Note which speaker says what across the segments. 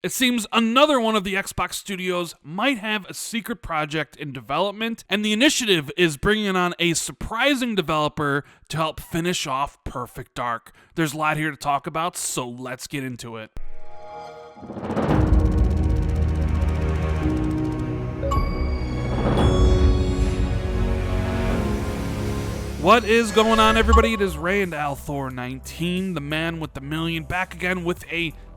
Speaker 1: It seems another one of the Xbox studios might have a secret project in development, and the initiative is bringing on a surprising developer to help finish off Perfect Dark. There's a lot here to talk about, so let's get into it. What is going on, everybody? It is Ray and Althor19, the man with the million, back again with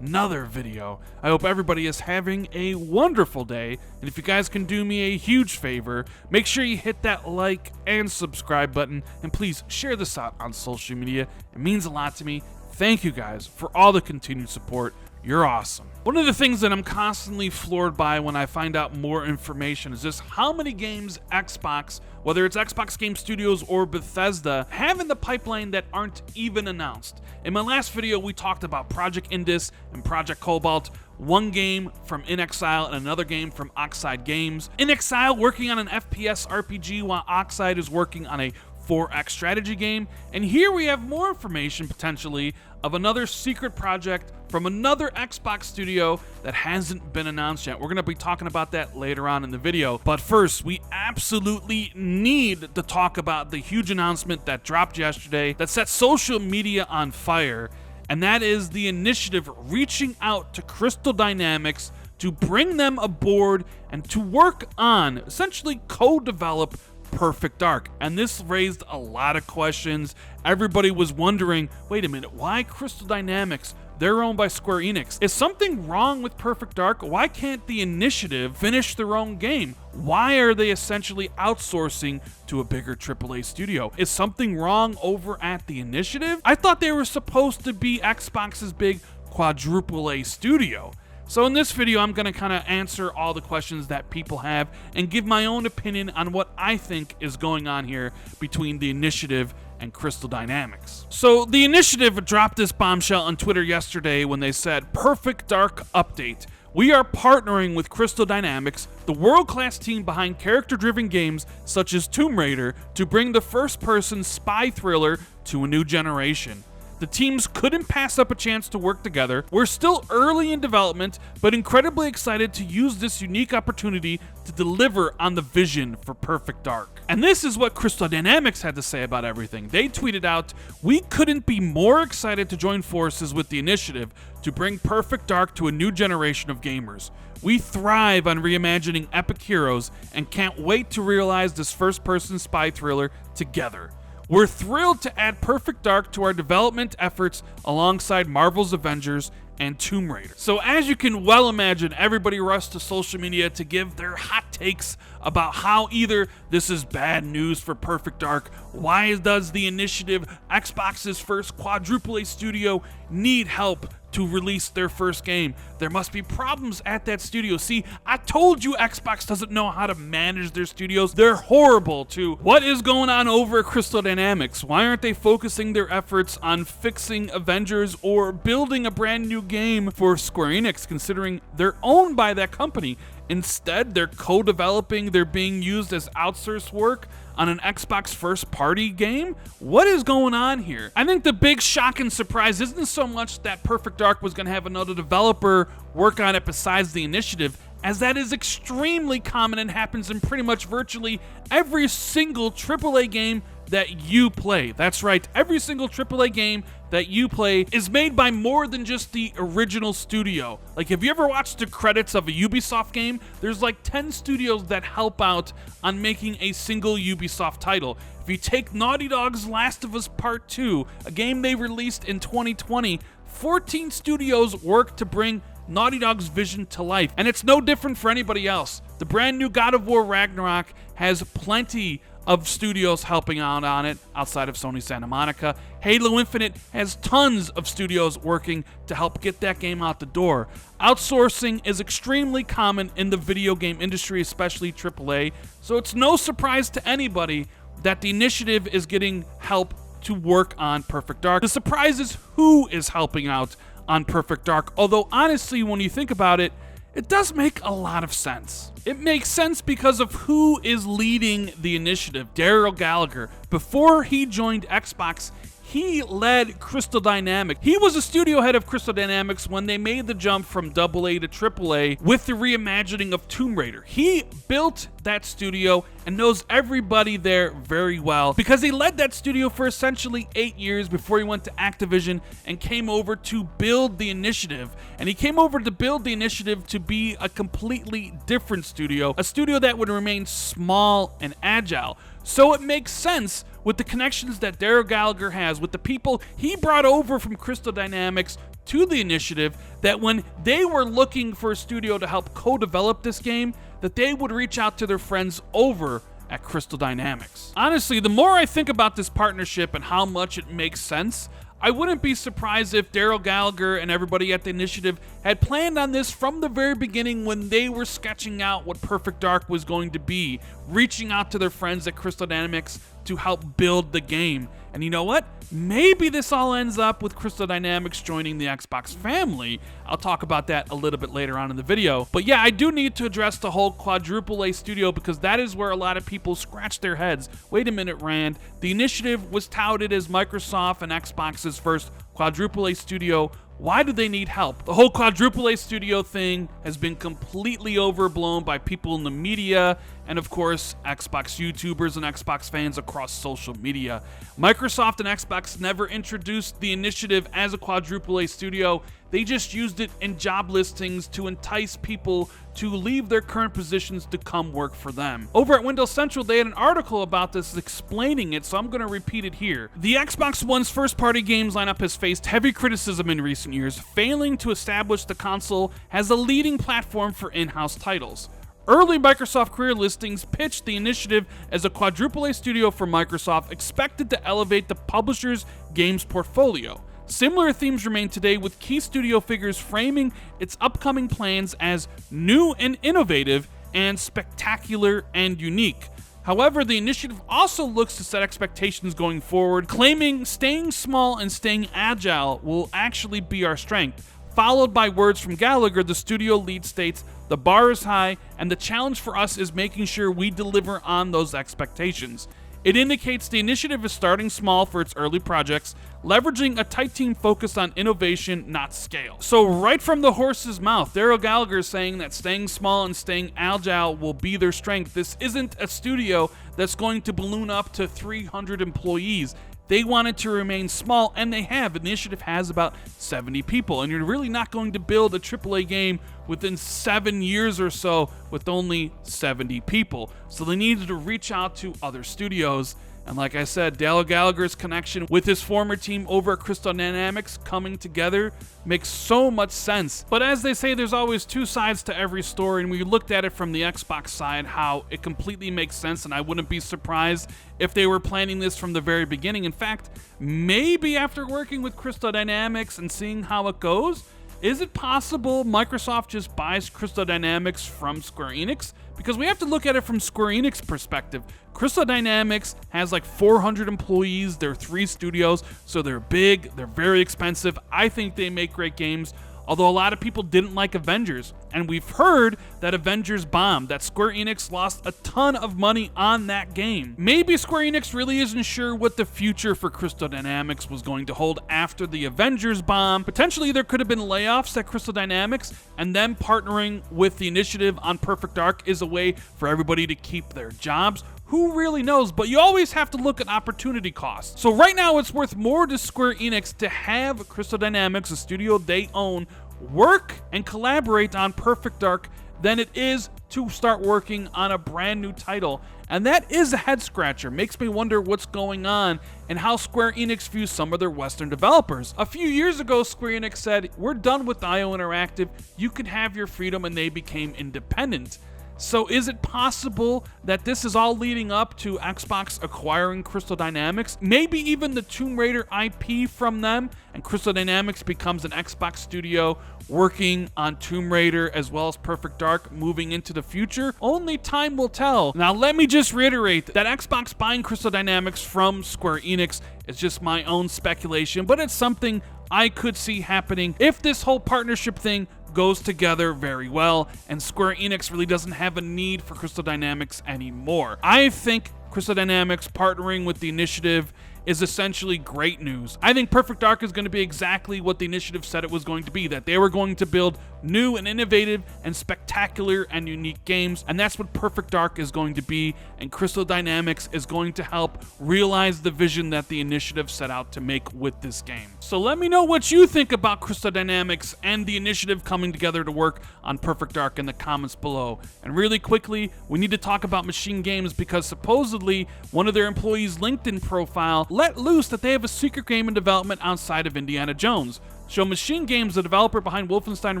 Speaker 1: another video. I hope everybody is having a wonderful day, and if you guys can do me a huge favor, make sure you hit that like and subscribe button, and please share this out on social media. It means a lot to me. Thank you guys for all the continued support. You're awesome. One of the things that I'm constantly floored by when I find out more information is just how many games Xbox, whether it's Xbox Game Studios or Bethesda, have in the pipeline that aren't even announced. In my last video, we talked about Project Indus and Project Cobalt, one game from inXile and another game from Oxide Games. inXile working on an FPS RPG while Oxide is working on a 4X strategy game, and here we have more information potentially of another secret project from another Xbox studio that hasn't been announced yet. We're going to be talking about that later on in the video, but first we absolutely need to talk about the huge announcement that dropped yesterday that set social media on fire, and that is the initiative reaching out to Crystal Dynamics to bring them aboard and to work on, essentially co-develop Perfect Dark. And this raised a lot of questions. Everybody was wondering, wait a minute, why Crystal Dynamics? They're owned by Square Enix. Is something wrong with Perfect Dark? Why can't the initiative finish their own game? Why are they essentially outsourcing to a bigger AAA studio? Is something wrong over at the initiative? I thought they were supposed to be Xbox's big quadruple A studio. So in this video, I'm going to kind of answer all the questions that people have and give my own opinion on what I think is going on here between the initiative and Crystal Dynamics. So the initiative dropped this bombshell on Twitter yesterday when they said, Perfect Dark update. We are partnering with Crystal Dynamics, the world-class team behind character-driven games such as Tomb Raider, to bring the first-person spy thriller to a new generation. The teams couldn't pass up a chance to work together. We're still early in development, but incredibly excited to use this unique opportunity to deliver on the vision for Perfect Dark. And this is what Crystal Dynamics had to say about everything. They tweeted out, "We couldn't be more excited to join forces with the initiative to bring Perfect Dark to a new generation of gamers. We thrive on reimagining epic heroes and can't wait to realize this first-person spy thriller together. We're thrilled to add Perfect Dark to our development efforts alongside Marvel's Avengers and Tomb Raider." So as you can well imagine, everybody rushed to social media to give their hot takes about how either this is bad news for Perfect Dark, why does the initiative, Xbox's first quadruple A studio, need help to release their first game? There must be problems at that studio. See, I told you Xbox doesn't know how to manage their studios. They're horrible too. What is going on over at Crystal Dynamics? Why aren't they focusing their efforts on fixing Avengers or building a brand new game for Square Enix, considering they're owned by that company? Instead, they're co-developing, they're being used as outsourced work on an Xbox first-party game? What is going on here? I think the big shock and surprise isn't so much that Perfect Dark was going to have another developer work on it besides the initiative, as that is extremely common and happens in pretty much virtually every single AAA game that you play. That's right, every single AAA game that you play is made by more than just the original studio. Like, have you ever watched the credits of a Ubisoft game? There's like 10 studios that help out on making a single Ubisoft title. If you take Naughty Dog's Last of Us Part 2, a game they released in 2020, 14 studios worked to bring Naughty Dog's vision to life, and it's no different for anybody else. The brand new God of War Ragnarok has plenty of studios helping out on it outside of Sony Santa Monica. Halo Infinite has tons of studios working to help get that game out the door. Outsourcing is extremely common in the video game industry, especially AAA, so it's no surprise to anybody that the initiative is getting help to work on Perfect Dark. The surprise is who is helping out on Perfect Dark, although honestly, when you think about it, it does make a lot of sense. It makes sense because of who is leading the initiative. Daryl Gallagher. Before he joined Xbox, he led Crystal Dynamics. He was a studio head of Crystal Dynamics when they made the jump from AA to AAA with the reimagining of Tomb Raider. He built that studio and knows everybody there very well because he led that studio for essentially 8 years before he went to Activision and came over to build the Initiative. And he came over to build the Initiative to be a completely different studio, a studio that would remain small and agile. So it makes sense with the connections that Daryl Gallagher has with the people he brought over from Crystal Dynamics to the Initiative, that when they were looking for a studio to help co-develop this game, that they would reach out to their friends over at Crystal Dynamics. Honestly, the more I think about this partnership and how much it makes sense, I wouldn't be surprised if Daryl Gallagher and everybody at the Initiative had planned on this from the very beginning when they were sketching out what Perfect Dark was going to be, reaching out to their friends at Crystal Dynamics to help build the game. And you know what? Maybe this all ends up with Crystal Dynamics joining the Xbox family. I'll talk about that a little bit later on in the video. But yeah, I do need to address the whole quadruple A studio because that is where a lot of people scratch their heads. Wait a minute, Rand. The Initiative was touted as Microsoft and Xbox's first quadruple A studio. Why do they need help? The whole quadruple A studio thing has been completely overblown by people in the media and, of course, Xbox YouTubers and Xbox fans across social media. Microsoft and Xbox never introduced the Initiative as a quadruple A studio. They just used it in job listings to entice people to leave their current positions to come work for them. Over at Windows Central, they had an article about this explaining it, so I'm going to repeat it here. The Xbox One's first-party games lineup has faced heavy criticism in recent years, failing to establish the console as a leading platform for in-house titles. Early Microsoft career listings pitched the Initiative as a quadruple A studio for Microsoft, expected to elevate the publisher's games portfolio. Similar themes remain today, with key studio figures framing its upcoming plans as new and innovative and spectacular and unique. However, the Initiative also looks to set expectations going forward, claiming staying small and staying agile will actually be our strength. Followed by words from Gallagher, the studio lead states, "The bar is high, and the challenge for us is making sure we deliver on those expectations." It indicates the Initiative is starting small for its early projects, leveraging a tight team focused on innovation, not scale. So right from the horse's mouth, Daryl Gallagher is saying that staying small and staying agile will be their strength. This isn't a studio that's going to balloon up to 300 employees. They wanted to remain small, and they have. Initiative has about 70 people, and you're really not going to build a AAA game within 7 years or so with only 70 people. So they needed to reach out to other studios. And like I said, Daryl Gallagher's connection with his former team over at Crystal Dynamics coming together makes so much sense. But as they say, there's always two sides to every story, and we looked at it from the Xbox side, how it completely makes sense, and I wouldn't be surprised if they were planning this from the very beginning. In fact, maybe after working with Crystal Dynamics and seeing how it goes, is it possible Microsoft just buys Crystal Dynamics from Square Enix? Because we have to look at it from Square Enix perspective. Crystal Dynamics has like 400 employees, they're 3 studios, so they're big, they're very expensive. I think they make great games, although a lot of people didn't like Avengers. And we've heard that Avengers bombed, that Square Enix lost a ton of money on that game. Maybe Square Enix really isn't sure what the future for Crystal Dynamics was going to hold after the Avengers bomb. Potentially there could have been layoffs at Crystal Dynamics, and them partnering with the Initiative on Perfect Dark is a way for everybody to keep their jobs. Who really knows? But you always have to look at opportunity costs. So right now it's worth more to Square Enix to have Crystal Dynamics, a studio they own, work and collaborate on Perfect Dark than it is to start working on a brand new title. And that is a head scratcher. Makes me wonder what's going on and how Square Enix views some of their Western developers. A few years ago, Square Enix said, "We're done with IO Interactive. You can have your freedom," and they became independent. So is it possible that this is all leading up to Xbox acquiring Crystal Dynamics? Maybe even the Tomb Raider IP from them, and Crystal Dynamics becomes an Xbox studio working on Tomb Raider as well as Perfect Dark moving into the future? Only time will tell. Now let me just reiterate that Xbox buying Crystal Dynamics from Square Enix is just my own speculation, but it's something I could see happening if this whole partnership thing goes together very well, and Square Enix really doesn't have a need for Crystal Dynamics anymore. I think Crystal Dynamics partnering with the Initiative is essentially great news. I think Perfect Dark is going to be exactly what the initiative said it was going to be, that they were going to build new and innovative and spectacular and unique games, and that's what Perfect Dark is going to be, and Crystal Dynamics is going to help realize the vision that the initiative set out to make with this game. So let me know what you think about Crystal Dynamics and the initiative coming together to work on Perfect Dark in the comments below. And really quickly, we need to talk about Machine Games, because supposedly one of their employees' LinkedIn profile let loose that they have a secret game in development outside of Indiana Jones. So Machine Games, the developer behind Wolfenstein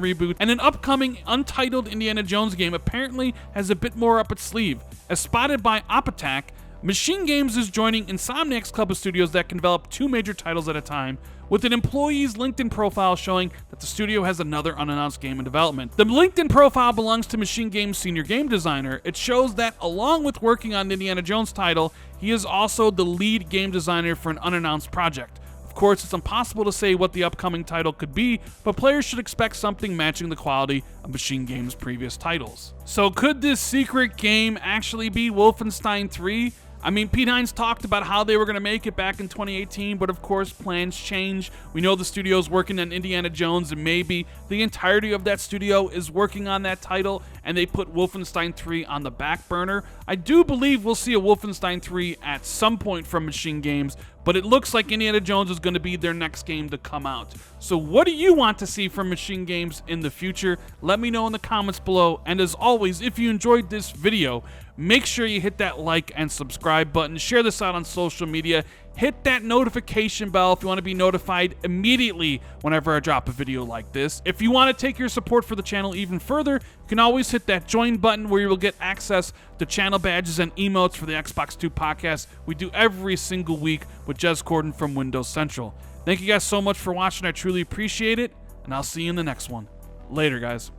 Speaker 1: Reboot and an upcoming untitled Indiana Jones game, apparently has a bit more up its sleeve. As spotted by OpAttack, Machine Games is joining Insomniac's club of studios that can develop 2 major titles at a time, with an employee's LinkedIn profile showing that the studio has another unannounced game in development. The LinkedIn profile belongs to Machine Games' senior game designer. It shows that along with working on the Indiana Jones title, he is also the lead game designer for an unannounced project. Of course, it's impossible to say what the upcoming title could be, but players should expect something matching the quality of Machine Games' previous titles. So could this secret game actually be Wolfenstein 3? I mean, Pete Hines talked about how they were going to make it back in 2018, but of course plans change. We know the studio's working on Indiana Jones, and maybe the entirety of that studio is working on that title, and they put Wolfenstein 3 on the back burner. I do believe we'll see a Wolfenstein 3 at some point from Machine Games, but it looks like Indiana Jones is going to be their next game to come out. So what do you want to see from Machine Games in the future? Let me know in the comments below, and as always, if you enjoyed this video, make sure you hit that like and subscribe button, share this out on social media, hit that notification bell if you want to be notified immediately whenever I drop a video like this. If you want to take your support for the channel even further, you can always hit that join button where you will get access to channel badges and emotes for the Xbox 2 podcast we do every single week with Jez Corden from Windows Central. Thank you guys so much for watching. I truly appreciate it, and I'll see you in the next one. Later, guys.